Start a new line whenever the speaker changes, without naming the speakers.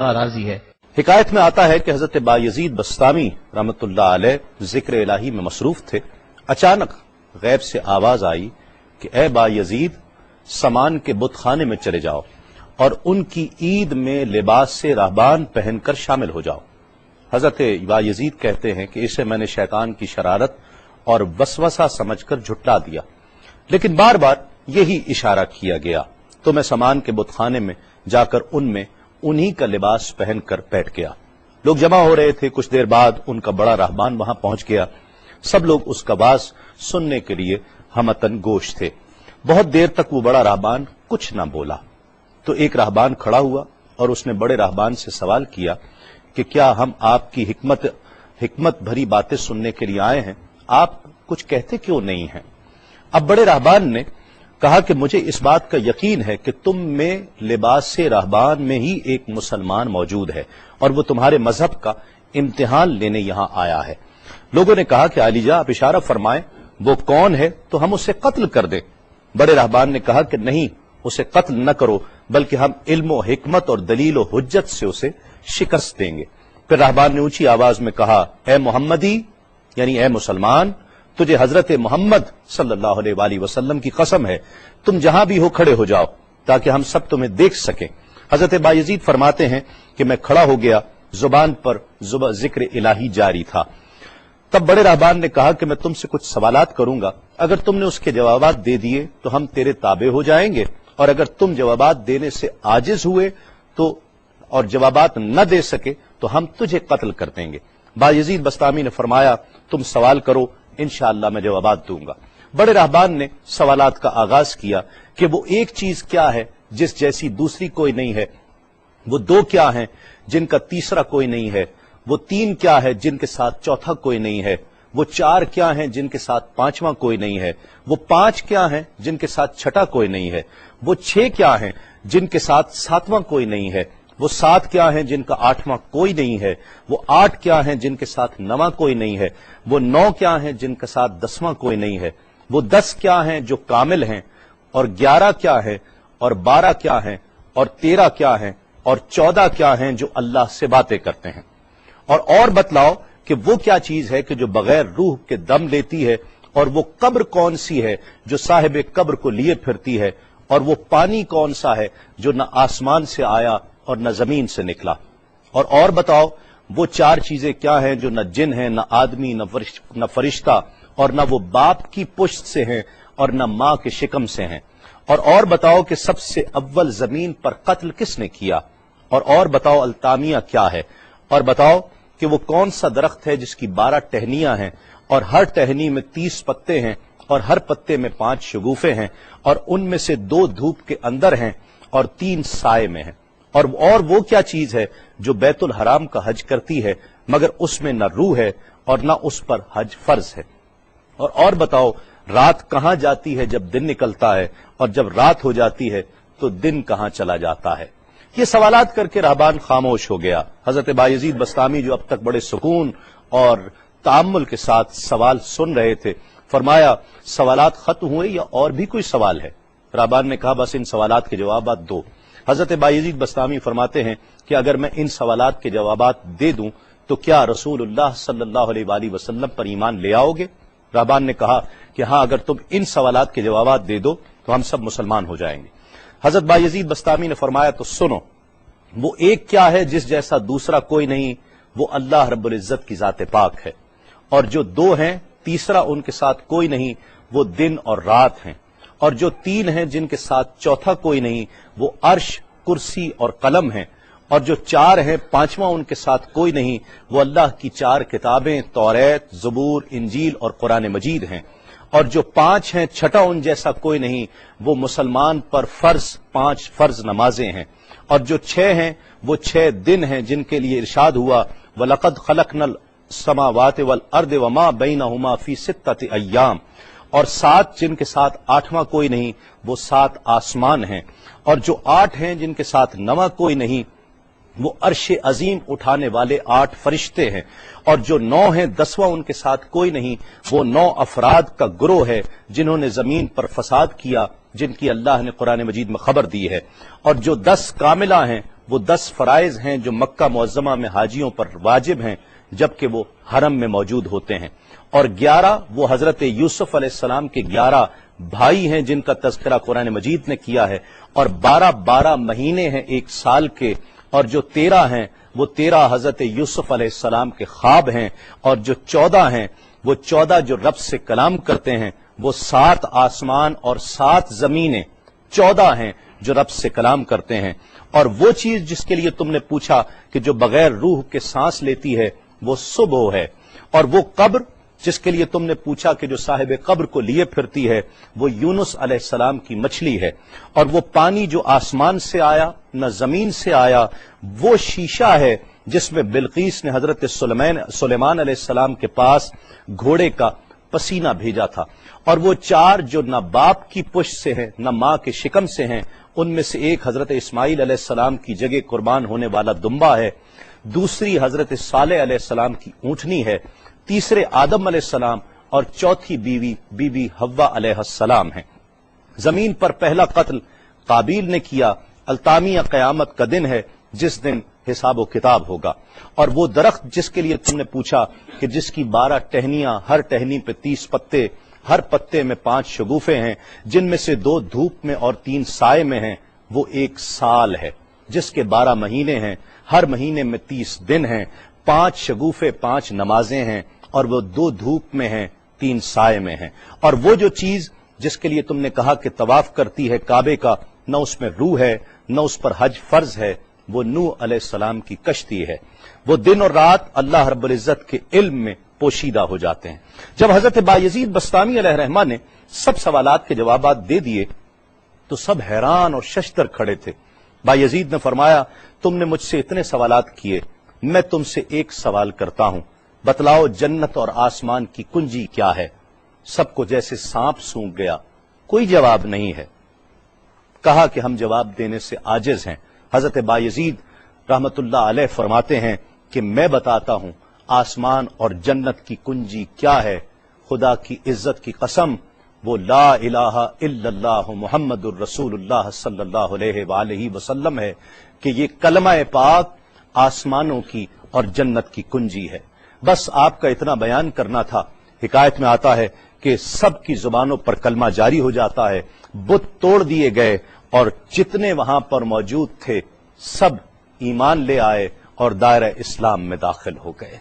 راضی ہے۔
حکایت میں آتا ہے کہ حضرت بایزید بستامی رحمۃ اللہ علیہ ذکر الہی میں مصروف تھے، اچانک غیب سے آواز آئی کہ اے بایزید، سامان کے بت خانے میں چلے جاؤ اور ان کی عید میں لباس سے راہبان پہن کر شامل ہو جاؤ۔ حضرت بایزید کہتے ہیں کہ اسے میں نے شیطان کی شرارت اور وسوسہ سمجھ کر جھٹلا دیا، لیکن بار بار یہی اشارہ کیا گیا تو میں سامان کے بت خانے میں جا کر ان میں انہی کا لباس پہن کر بیٹھ گیا۔ لوگ جمع ہو رہے تھے، کچھ دیر بعد ان کا بڑا راہبان وہاں پہنچ گیا۔ سب لوگ اس کا باز سننے کے لیے ہمتن گوش تھے۔ بہت دیر تک وہ بڑا راہبان کچھ نہ بولا تو ایک راہبان کھڑا ہوا اور اس نے بڑے راہبان سے سوال کیا کہ کیا ہم آپ کی حکمت بھری باتیں سننے کے لیے آئے ہیں، آپ کچھ کہتے کیوں نہیں ہیں؟ اب بڑے راہبان نے کہا کہ مجھے اس بات کا یقین ہے کہ تم میں لباس سے راہبان میں ہی ایک مسلمان موجود ہے اور وہ تمہارے مذہب کا امتحان لینے یہاں آیا ہے۔ لوگوں نے کہا کہ علی جاں آپ اشارہ فرمائیں، وہ کون ہے تو ہم اسے قتل کر دیں۔ بڑے راہبان نے کہا کہ نہیں، اسے قتل نہ کرو، بلکہ ہم علم و حکمت اور دلیل و حجت سے اسے شکست دیں گے۔ پھر راہبان نے اونچی آواز میں کہا، اے محمدی، یعنی اے مسلمان، تجھے حضرت محمد صلی اللہ علیہ وآلہ وسلم کی قسم ہے، تم جہاں بھی ہو کھڑے ہو جاؤ تاکہ ہم سب تمہیں دیکھ سکیں۔ حضرت بایزید فرماتے ہیں کہ میں کھڑا ہو گیا، زبان پر ذکر الہی جاری تھا۔ تب بڑے راہبان نے کہا کہ میں تم سے کچھ سوالات کروں گا، اگر تم نے اس کے جوابات دے دیے تو ہم تیرے تابع ہو جائیں گے، اور اگر تم جوابات دینے سے عاجز ہوئے تو اور جوابات نہ دے سکے تو ہم تجھے قتل کر دیں گے۔ بایزید بستامی نے فرمایا، تم سوال کرو، انشاءاللہ میں جوابات دوں گا۔ بڑے راہبان نے سوالات کا آغاز کیا کہ وہ ایک چیز کیا ہے جس جیسی دوسری کوئی نہیں ہے، وہ دو کیا ہیں جن کا تیسرا کوئی نہیں ہے، وہ تین کیا ہے جن کے ساتھ چوتھا کوئی نہیں ہے، وہ چار کیا ہیں جن کے ساتھ پانچواں کوئی نہیں ہے، وہ پانچ کیا ہیں جن کے ساتھ چھٹا کوئی نہیں ہے، وہ چھ کیا ہیں جن کے ساتھ ساتواں کوئی نہیں ہے، وہ سات کیا ہیں جن کا آٹھواں کوئی نہیں ہے، وہ آٹھ کیا ہیں جن کے ساتھ نواں کوئی نہیں ہے، وہ نو کیا ہیں جن کے ساتھ دسواں کوئی نہیں ہے، وہ 10 کیا ہیں جو کامل ہیں، اور 11 کیا ہے، اور 12 کیا ہیں، اور 13 کیا ہیں، اور 14 کیا ہیں جو اللہ سے باتیں کرتے ہیں، اور بتلاؤ کہ وہ کیا چیز ہے کہ جو بغیر روح کے دم لیتی ہے، اور وہ قبر کون سی ہے جو صاحب قبر کو لیے پھرتی ہے، اور وہ پانی کون سا ہے جو نہ آسمان سے آیا اور نہ زمین سے نکلا، اور بتاؤ وہ چار چیزیں کیا ہیں جو نہ جن ہیں، نہ آدمی، نہ فرشتہ، اور نہ وہ باپ کی پشت سے ہیں اور نہ ماں کے شکم سے ہیں، اور بتاؤ کہ سب سے اول زمین پر قتل کس نے کیا، اور بتاؤ التامیہ کیا ہے، اور بتاؤ کہ وہ کون سا درخت ہے جس کی 12 ٹہنیاں ہیں اور ہر ٹہنی میں 30 پتے ہیں اور ہر پتے میں 5 شگوفے ہیں، اور ان میں سے 2 دھوپ کے اندر ہیں اور 3 سائے میں ہیں، اور وہ کیا چیز ہے جو بیت الحرام کا حج کرتی ہے مگر اس میں نہ روح ہے اور نہ اس پر حج فرض ہے، اور بتاؤ رات کہاں جاتی ہے جب دن نکلتا ہے، اور جب رات ہو جاتی ہے تو دن کہاں چلا جاتا ہے۔ یہ سوالات کر کے راہبان خاموش ہو گیا۔ حضرت بایزید بستامی جو اب تک بڑے سکون اور تأمل کے ساتھ سوال سن رہے تھے، فرمایا، سوالات ختم ہوئے یا اور بھی کوئی سوال ہے؟ راہبان نے کہا، بس ان سوالات کے جوابات دو۔ حضرت بایزید بستامی فرماتے ہیں کہ اگر میں ان سوالات کے جوابات دے دوں تو کیا رسول اللہ صلی اللہ علیہ وآلہ وسلم پر ایمان لے آؤ گے؟ راہبان نے کہا کہ ہاں، اگر تم ان سوالات کے جوابات دے دو تو ہم سب مسلمان ہو جائیں گے۔ حضرت بایزید بستامی نے فرمایا، تو سنو، وہ ایک کیا ہے جس جیسا دوسرا کوئی نہیں، وہ اللہ رب العزت کی ذات پاک ہے، اور جو 2 ہیں تیسرا ان کے ساتھ کوئی نہیں، وہ دن اور رات ہیں، اور جو 3 ہیں جن کے ساتھ چوتھا کوئی نہیں، وہ عرش، کرسی اور قلم ہیں، اور جو 4 ہیں 5واں ان کے ساتھ کوئی نہیں، وہ اللہ کی 4 کتابیں توریت، زبور، انجیل اور قرآن مجید ہیں، اور جو 5 ہیں چھٹا ان جیسا کوئی نہیں، وہ مسلمان پر فرض 5 فرض نمازیں ہیں، اور جو 6 ہیں وہ 6 دن ہیں جن کے لیے ارشاد ہوا، وَلَقَدْ خَلَقْنَا السَّمَاوَاتِ وَالْأَرْضِ وَمَا بَيْنَهُمَا فِي 6 أَيَّامٍ، اور 7 جن کے ساتھ 8واں کوئی نہیں، وہ 7 آسمان ہیں، اور جو 8 ہیں جن کے ساتھ 9واں کوئی نہیں، وہ عرش عظیم اٹھانے والے 8 فرشتے ہیں، اور جو 9 ہیں 10واں ان کے ساتھ کوئی نہیں، وہ 9 افراد کا گروہ ہے جنہوں نے زمین پر فساد کیا، جن کی اللہ نے قرآن مجید میں خبر دی ہے، اور جو 10 کاملہ ہیں وہ 10 فرائض ہیں جو مکہ معظمہ میں حاجیوں پر واجب ہیں جبکہ وہ حرم میں موجود ہوتے ہیں، اور 11 وہ حضرت یوسف علیہ السلام کے 11 بھائی ہیں جن کا تذکرہ قرآن مجید نے کیا ہے، اور 12 مہینے ہیں ایک سال کے، اور جو 13 ہیں وہ 13 حضرت یوسف علیہ السلام کے خواب ہیں، اور جو 14 ہیں وہ 14 جو رب سے کلام کرتے ہیں، وہ 7 آسمان اور 7 زمینیں 14 ہیں جو رب سے کلام کرتے ہیں، اور وہ چیز جس کے لیے تم نے پوچھا کہ جو بغیر روح کے سانس لیتی ہے وہ صبح ہے، اور وہ قبر جس کے لیے تم نے پوچھا کہ جو صاحب قبر کو لیے پھرتی ہے وہ یونس علیہ السلام کی مچھلی ہے، اور وہ پانی جو آسمان سے آیا نہ زمین سے آیا وہ شیشہ ہے جس میں بلقیس نے حضرت سلیمان علیہ السلام کے پاس گھوڑے کا پسینہ بھیجا تھا، اور وہ 4 جو نہ باپ کی پشت سے ہیں نہ ماں کے شکم سے ہیں، ان میں سے ایک حضرت اسماعیل علیہ السلام کی جگہ قربان ہونے والا دمبا ہے، دوسری حضرت صالح علیہ السلام کی اونٹنی ہے، تیسرے آدم علیہ السلام، اور چوتھی بیوی بی بی حوا علیہ السلام ہیں۔ زمین پر پہلا قتل قابیل نے کیا، التامیہ قیامت کا دن ہے جس دن حساب و کتاب ہوگا، اور وہ درخت جس کے لیے تم نے پوچھا کہ جس کی 12 ٹہنیاں، ہر ٹہنی پہ 30 پتے، ہر پتے میں 5 شگوفے ہیں جن میں سے 2 دھوپ میں اور 3 سائے میں ہیں، وہ 1 سال ہے جس کے 12 مہینے ہیں، ہر مہینے میں 30 دن ہیں، 5 شگوفے 5 نمازیں ہیں، اور وہ 2 دھوپ میں ہیں 3 سائے میں ہیں، اور وہ جو چیز جس کے لیے تم نے کہا کہ طواف کرتی ہے کعبے کا، نہ اس میں روح ہے نہ اس پر حج فرض ہے، وہ نوح علیہ السلام کی کشتی ہے، وہ دن اور رات اللہ رب العزت کے علم میں پوشیدہ ہو جاتے ہیں۔ جب حضرت بایزید بسطامی علیہ الرحمہ نے سب سوالات کے جوابات دے دیے تو سب حیران اور ششدر کھڑے تھے۔ بایزید نے فرمایا تم نے مجھ سے اتنے سوالات کیے، میں تم سے ایک سوال کرتا ہوں، بتلاؤ جنت اور آسمان کی کنجی کیا ہے؟ سب کو جیسے سانپ سونگھ گیا، کوئی جواب نہیں ہے۔ کہا کہ ہم جواب دینے سے عاجز ہیں۔ حضرت بایزید رحمت اللہ علیہ فرماتے ہیں کہ میں بتاتا ہوں آسمان اور جنت کی کنجی کیا ہے، خدا کی عزت کی قسم وہ لا الہ الا اللہ محمد الرسول اللہ صلی اللہ علیہ وآلہ وسلم ہے کہ یہ کلمہ پاک آسمانوں کی اور جنت کی کنجی ہے۔ بس آپ کا اتنا بیان کرنا تھا۔ حکایت میں آتا ہے کہ سب کی زبانوں پر کلمہ جاری ہو جاتا ہے، بت توڑ دیے گئے، اور جتنے وہاں پر موجود تھے سب ایمان لے آئے اور دائرہ اسلام میں داخل ہو گئے۔